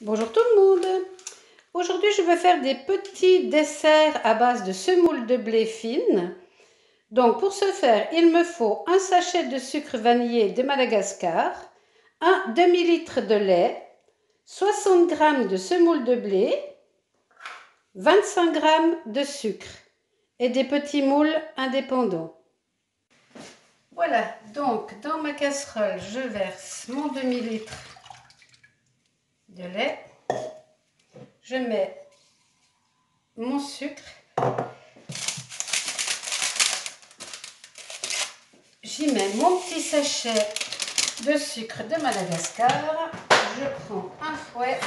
Bonjour tout le monde. Aujourd'hui, je vais faire des petits desserts à base de semoule de blé fine. Donc, pour ce faire, il me faut un sachet de sucre vanillé de Madagascar, un demi-litre de lait, 60 g de semoule de blé, 25 g de sucre et des petits moules indépendants. Voilà, donc dans ma casserole, je verse mon demi-litre de lait. Je mets mon sucre. J'y mets mon petit sachet de sucre de Madagascar. Je prends un fouet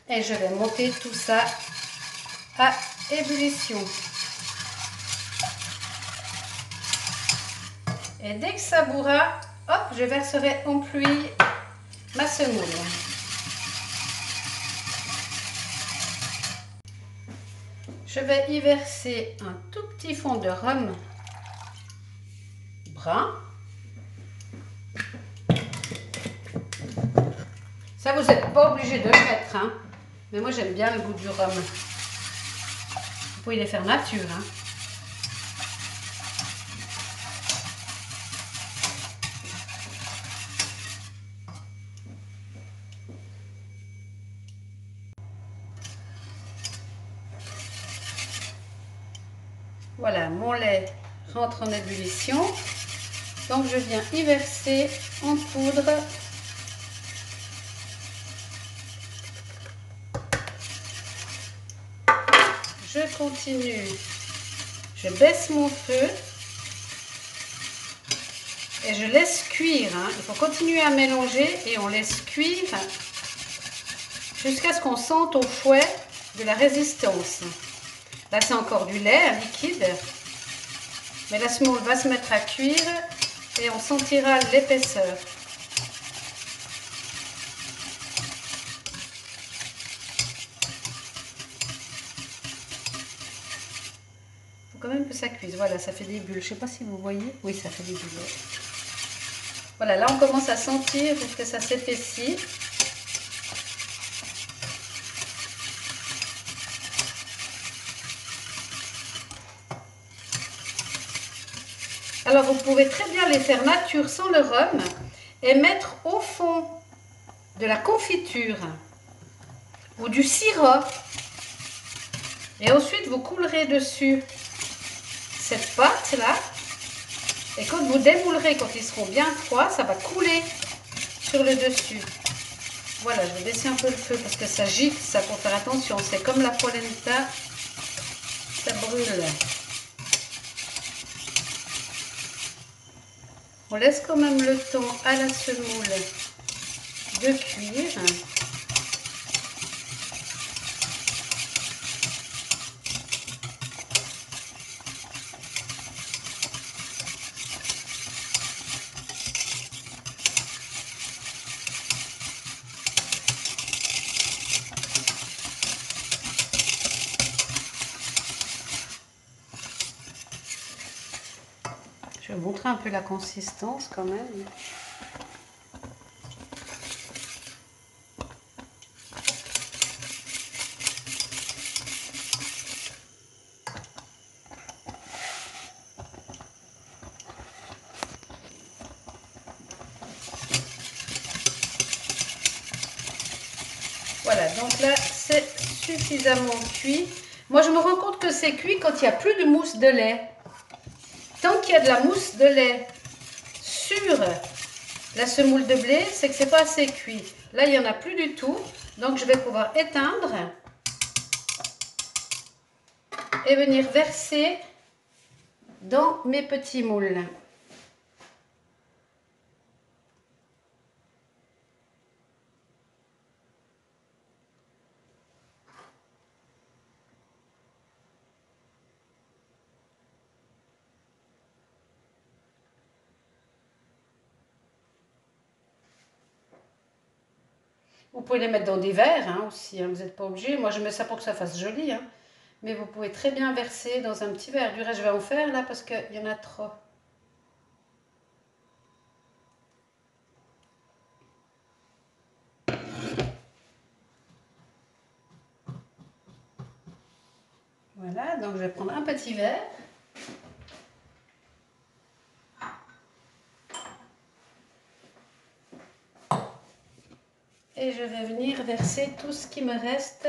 et je vais monter tout ça à ébullition. Et dès que ça bourra, hop, je verserai en pluie ma semoule. Je vais y verser un tout petit fond de rhum brun. Ça, vous n'êtes pas obligé de le mettre, hein. Mais moi, j'aime bien le goût du rhum. Vous pouvez les faire nature, hein. Voilà, mon lait rentre en ébullition. Donc, je viens y verser en poudre je continue, je baisse mon feu et je laisse cuire, hein. Il faut continuer à mélanger et on laisse cuire jusqu'à ce qu'on sente au fouet de la résistance. Là, c'est encore du lait, un liquide, mais la semoule va se mettre à cuire et on sentira l'épaisseur. Il faut quand même que ça cuise. Voilà, ça fait des bulles. Je ne sais pas si vous voyez. Oui, ça fait des bulles. Voilà, là, on commence à sentir que ça s'épaissit. Alors, vous pouvez très bien les faire nature sans le rhum et mettre au fond de la confiture ou du sirop. Et ensuite, vous coulerez dessus cette pâte-là. Et quand vous démoulerez, quand ils seront bien froids, ça va couler sur le dessus. Voilà, je vais baisser un peu le feu parce que ça gicle, ça faut faire attention. C'est comme la polenta, ça brûle. On laisse quand même le temps à la semoule de cuire. Je vais vous montrer un peu la consistance quand même. Voilà, donc là, c'est suffisamment cuit. Moi, je me rends compte que c'est cuit quand il n'y a plus de mousse de lait. Tant qu'il y a de la mousse de lait sur la semoule de blé, c'est que c'est pas assez cuit. Là, il n'y en a plus du tout. Donc, je vais pouvoir éteindre et venir verser dans mes petits moules. Vous pouvez les mettre dans des verres hein, aussi, hein, vous n'êtes pas obligé. Moi, je mets ça pour que ça fasse joli. Hein. Mais vous pouvez très bien verser dans un petit verre. Du reste, je vais en faire là parce qu'il y en a trop. ça. Donc je vais prendre un petit verre. Et je vais venir verser tout ce qui me reste.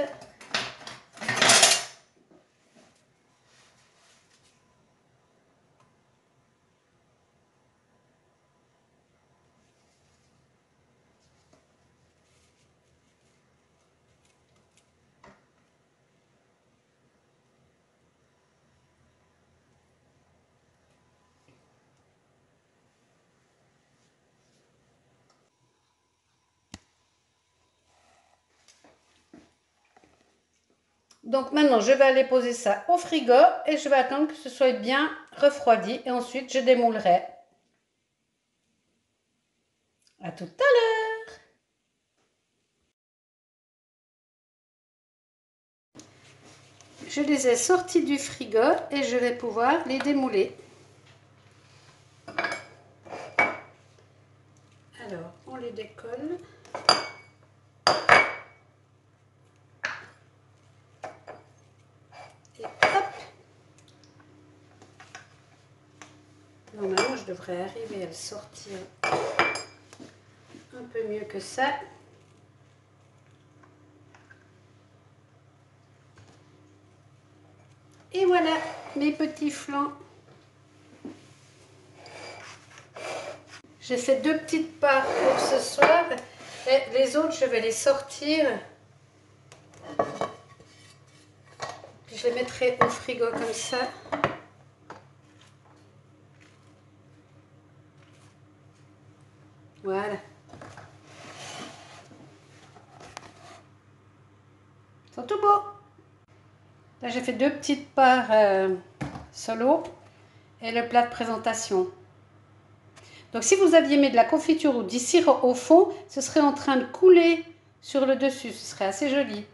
Donc maintenant, je vais aller poser ça au frigo et je vais attendre que ce soit bien refroidi et ensuite je démoulerai. À tout à l'heure. Je les ai sortis du frigo et je vais pouvoir les démouler. Alors, on les décolle. Et hop! Normalement, je devrais arriver à le sortir un peu mieux que ça. Et voilà mes petits flancs. J'ai fait 2 petites parts pour ce soir et les autres je vais les sortir. Puis je les mettrai au frigo comme ça. Voilà. Ils sont tout beaux. Là j'ai fait 2 petites parts solo et le plat de présentation. Donc si vous aviez mis de la confiture ou du sirop au fond, ce serait en train de couler sur le dessus. Ce serait assez joli.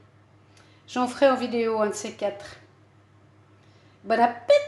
J'en ferai en vidéo un de ces 4. Bon appétit!